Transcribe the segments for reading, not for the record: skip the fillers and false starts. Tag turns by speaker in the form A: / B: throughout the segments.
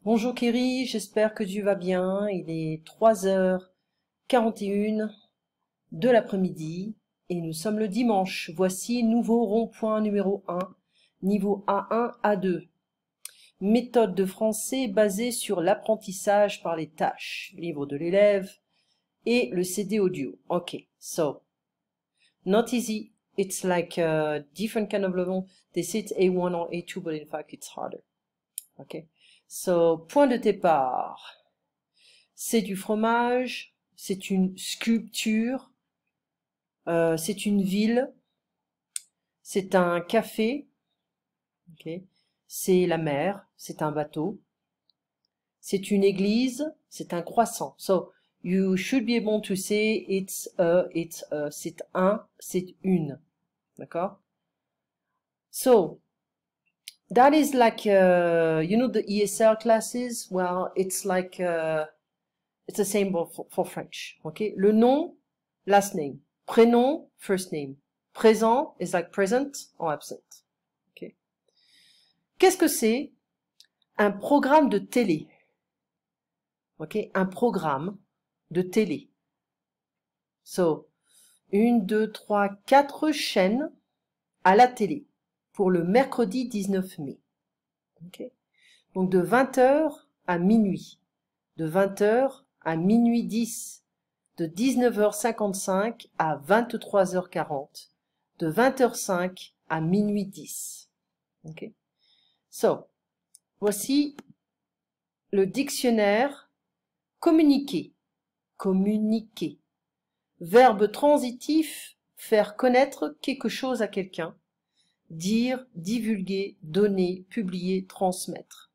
A: Bonjour Kerry, j'espère que tu vas bien. Il est 3h41 de l'après-midi et nous sommes le dimanche. Voici nouveau rond-point numéro 1, niveau A1, A2. Méthode de français basée sur l'apprentissage par les tâches. Livre de l'élève et le CD audio. Okay, so not easy. It's like a different kind of level. They say it's A1 or A2, but in fact it's harder. Okay. So, point de départ. C'est du fromage, c'est une sculpture, c'est une ville, c'est un café, okay. C'est la mer, c'est un bateau, c'est une église, c'est un croissant. So, you should be able to say it's a, c'est un, c'est une. D'accord? So, that is like, you know, the ESL classes. Well, it's like, it's the same for French. Okay? Le nom, last name. Prénom, first name. Présent is like present or absent. Okay? Qu'est-ce que c'est? Un programme de télé. Okay? Un programme de télé. So, 1, 2, 3, 4 chaînes à la télé pour le mercredi 19 mai. Okay? Donc de 20h à minuit. De 20h à minuit 10. De 19h55 à 23h40. De 20h05 à minuit 10. Okay? So, voici le dictionnaire communiquer. Communiquer. Verbe transitif, faire connaître quelque chose à quelqu'un. Dire, divulguer, donner, publier, transmettre.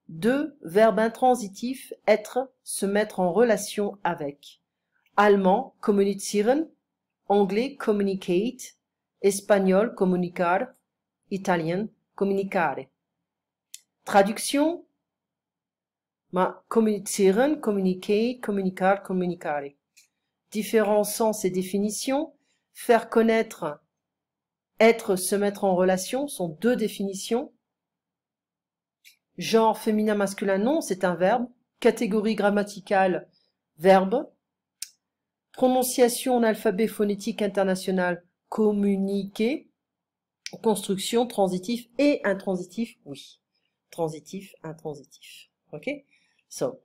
A: 2. Verbe intransitif, être, se mettre en relation avec. Allemand, kommunizieren. Anglais, communicate. Espagnol, comunicar. Italien, comunicare. Traduction, kommunizieren, communicate, communicar, comunicare. Différents sens et définitions. Faire connaître, être, se mettre en relation sont deux définitions. Genre féminin, masculin, non, c'est un verbe. Catégorie grammaticale, verbe. Prononciation en alphabet phonétique international, communiquer. Construction, transitif et intransitif, oui. Transitif, intransitif. Ok? So,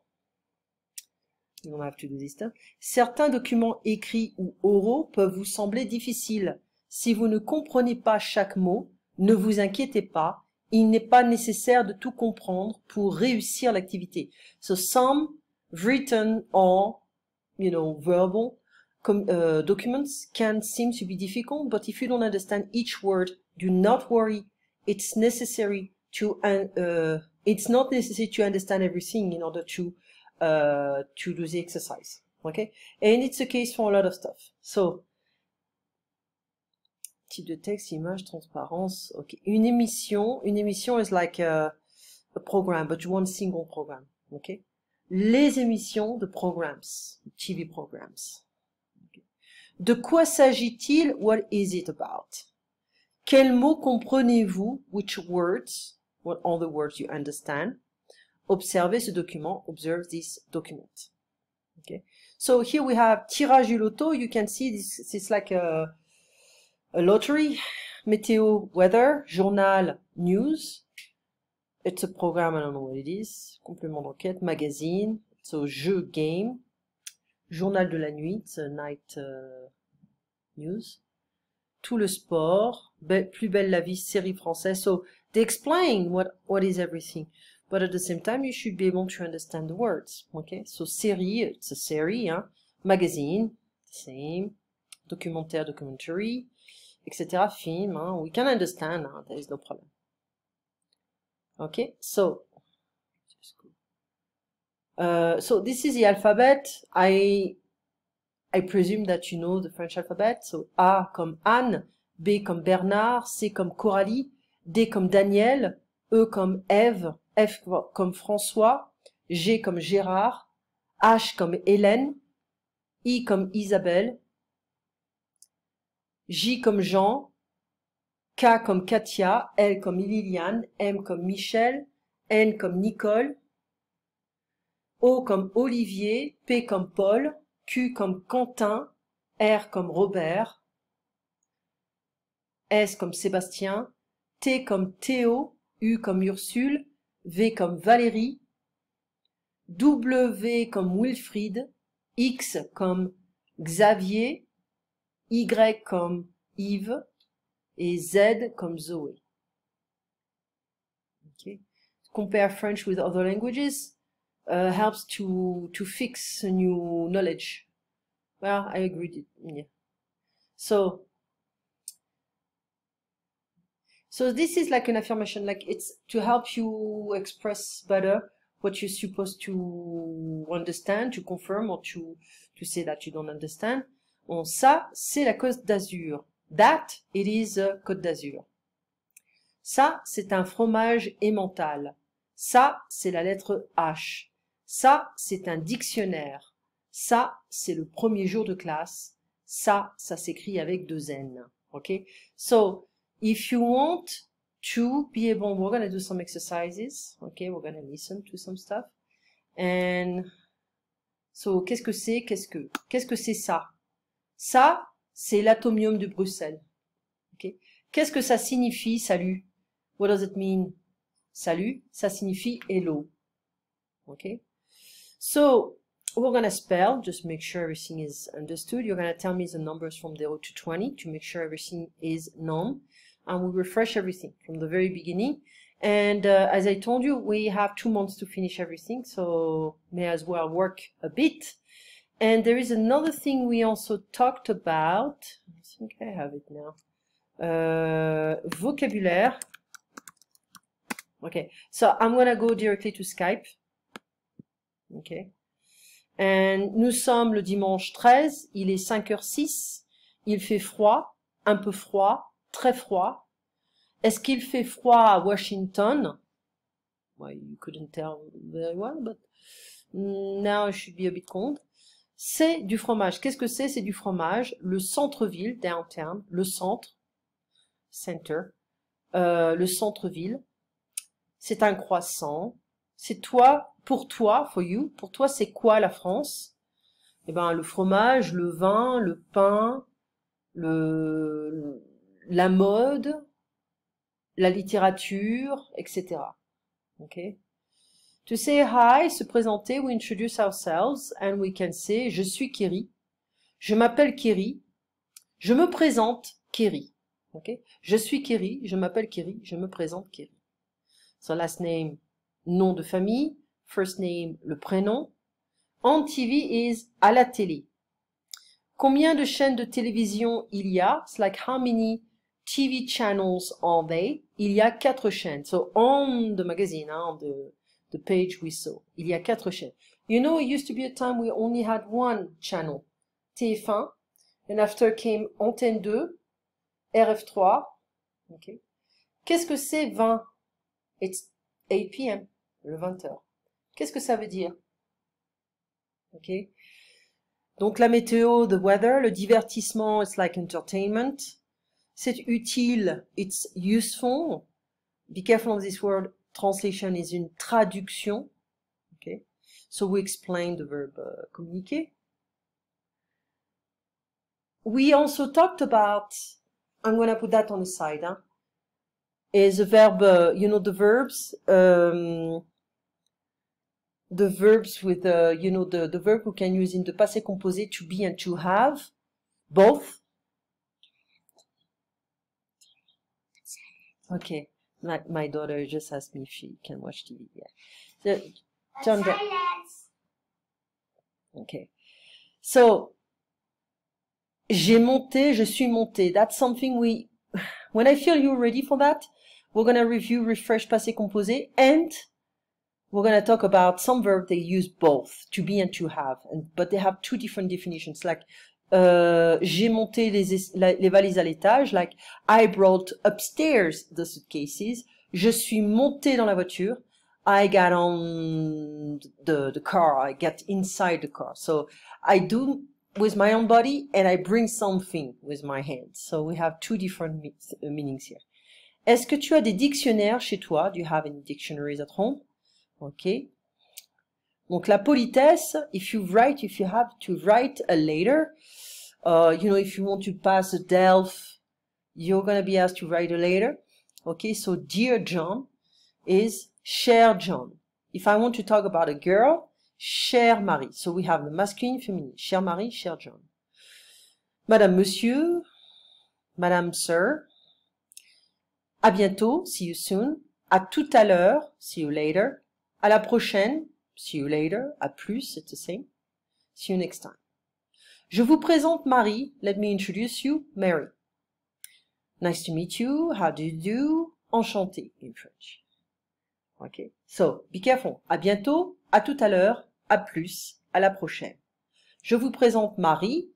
A: you don't have to do this stuff. Certains documents écrits ou oraux peuvent vous sembler difficiles. Si vous ne comprenez pas chaque mot, ne vous inquiétez pas. Il n'est pas nécessaire de tout comprendre pour réussir l'activité. So some written or, verbal documents can seem to be difficult, but if you don't understand each word, do not worry. It's necessary to it's not necessary to understand everything in order to do the exercise. Okay, and it's the case for a lot of stuff. So, type de texte, image, transparence. Okay, une émission is like a program, but one single program. Okay, les émissions de programs, TV programs. Okay. De quoi s'agit-il? What is it about? Quels mots comprenez-vous? Which words? What are the words you understand? Observez ce document. Observe this document. Okay. So here we have tirage du loto. You can see this is like a lottery. Météo, weather. Journal, news. It's a program, I don't know what it is. Complément d'enquête. Magazine. So jeu, game. Journal de la nuit. It's a night news. Tout le sport. Plus belle la vie, série française. So they explain what is everything. But at the same time, you should be able to understand the words. Okay? So série, it's a série. Hein? Magazine, same. Documentaire, documentary, etc. Film, hein? We can understand. Hein? There is no problem. Okay? So this is the alphabet. I presume that you know the French alphabet. So A comme Anne, B comme Bernard, C comme Coralie, D comme Daniel, E comme Ève, F comme François, G comme Gérard, H comme Hélène, I comme Isabelle, J comme Jean, K comme Katia, L comme Liliane, M comme Michel, N comme Nicole, O comme Olivier, P comme Paul, Q comme Quentin, R comme Robert, S comme Sébastien, T comme Théo, U comme Ursule, V comme Valérie, W comme Wilfried, X comme Xavier, Y comme Yves et Z comme Zoé. Okay. Compare French with other languages helps to fix new knowledge. Well, I agree. Yeah. So this is like an affirmation, like it's to help you express better what you're supposed to understand, to confirm or to say that you don't understand. Bon, ça, c'est la Côte d'Azur. That, it is Côte d'Azur. Ça, c'est un fromage emmental. Ça, c'est la lettre H. Ça, c'est un dictionnaire. Ça, c'est le premier jour de classe. Ça s'écrit avec 2 N. Okay? So, if you want to be able, we're going to do some exercises. Okay? We're going to listen to some stuff. And so, qu'est-ce que c'est? Qu'est-ce que c'est ça? Ça, c'est l'atomium de Bruxelles. Okay? Qu'est-ce que ça signifie, salut? What does it mean? Salut, ça signifie hello. Okay? So, we're going to spell, just make sure everything is understood. You're going to tell me the numbers from 0 to 20 to make sure everything is known. And we'll refresh everything from the very beginning. And as I told you, we have 2 months to finish everything, so may as well work a bit. And there is another thing we also talked about. I think I have it now. Vocabulaire. Okay, so I'm going to go directly to Skype. Okay. And nous sommes le dimanche 13, il est 5h06, il fait froid, un peu froid, très froid. Est-ce qu'il fait froid à Washington? Well, you couldn't tell very well, but now it should be a bit cold. C'est du fromage. Qu'est-ce que c'est? C'est du fromage. Le centre-ville, downtown, le centre, center, le centre-ville. C'est un croissant. C'est toi, pour toi, for you. Pour toi, c'est quoi la France? Eh ben, le fromage, le vin, le pain, la mode, la littérature, etc. Okay? To say hi, se présenter, we introduce ourselves and we can say je suis Kerry. Je m'appelle Kerry. Je me présente Kerry. Okay? Je suis Kerry, je m'appelle Kerry, je me présente Kerry. So last name, nom de famille. First name, le prénom. On TV is à la télé. Combien de chaînes de télévision il y a? It's like how many TV channels are they? Il y a 4 chaînes. So on the magazine, on the page we saw, il y a 4 chaînes. You know, it used to be a time we only had 1 channel. TF1. And after came Antenne 2, RF3. Okay. Qu'est-ce que c'est 20? It's 8 p.m. le 20h. Qu'est-ce que ça veut dire? Ok. Donc la météo, the weather, le divertissement, it's like entertainment. C'est utile, it's useful. Be careful of this word. Translation is une traduction. Okay. So we explain the verb communiquer. We also talked about, I'm going to put that on the side, huh? Is a verb, you know, the verbs with, you know, the verb we can use in the passé composé, to be and to have, both. Okay, my daughter just asked me if she can watch TV. Yeah. John, okay. So, j'ai monté, je suis monté. That's something when I feel you're ready for that, we're going to review, refresh passé composé, and we're going to talk about some verbs they use both, to be and to have, but they have 2 different definitions, like j'ai monté les valises à l'étage, like I brought upstairs the suitcases. Je suis monté dans la voiture. I got on the car. I got inside the car. So I do with my own body and I bring something with my hands. So we have 2 different meanings here. Est-ce que tu as des dictionnaires chez toi? Do you have any dictionaries at home? Okay. Donc la politesse, if you have to write a letter, you know, if you want to pass a DELF, you're going to be asked to write a letter. Okay, so dear John is cher John. If I want to talk about a girl, chère Marie. So we have the masculine, feminine. Chère Marie, cher John. Madame, Monsieur, Madame, Sir. À bientôt, see you soon. À tout à l'heure, see you later. À la prochaine, see you later. À plus, it's the same. See you next time. Je vous présente Marie. Let me introduce you, Mary. Nice to meet you. How do you do? Enchanté in French. Okay, so be careful. À bientôt, à tout à l'heure, à plus, à la prochaine. Je vous présente Marie.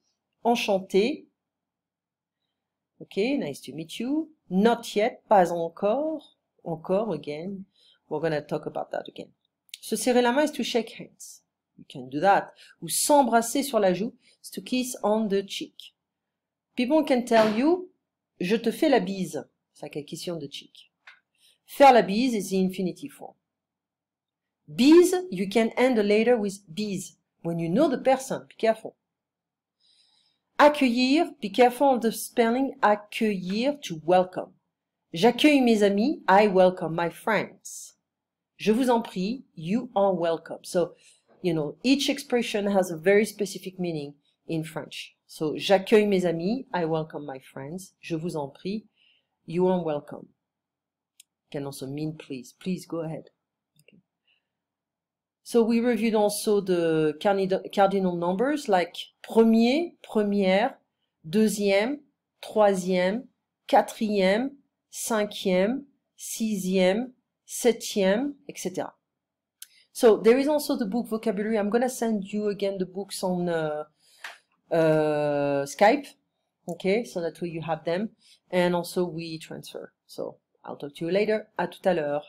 A: Enchanté. Okay, nice to meet you. Not yet, pas encore. Encore, again. We're going to talk about that again. Se serrer la main is to shake hands. You can do that. Ou s'embrasser sur la joue is to kiss on the cheek. People can tell you, je te fais la bise. It's like a kiss on the cheek. Faire la bise is the infinitive form. Bise, you can end a letter with bise. When you know the person, be careful. Accueillir, be careful of the spelling, accueillir to welcome. J'accueille mes amis, I welcome my friends. Je vous en prie, you are welcome. So, you know, each expression has a very specific meaning in French. So, j'accueille mes amis, I welcome my friends. Je vous en prie, you are welcome. Can also mean please. Please go ahead. Okay. So we reviewed also the cardinal numbers like premier, première, deuxième, troisième, quatrième, cinquième, sixième, septième, etc. So there is also the book vocabulary. I'm going to send you again the books on Skype. Okay, so that way you have them. And also we transfer. So I'll talk to you later. À tout à l'heure.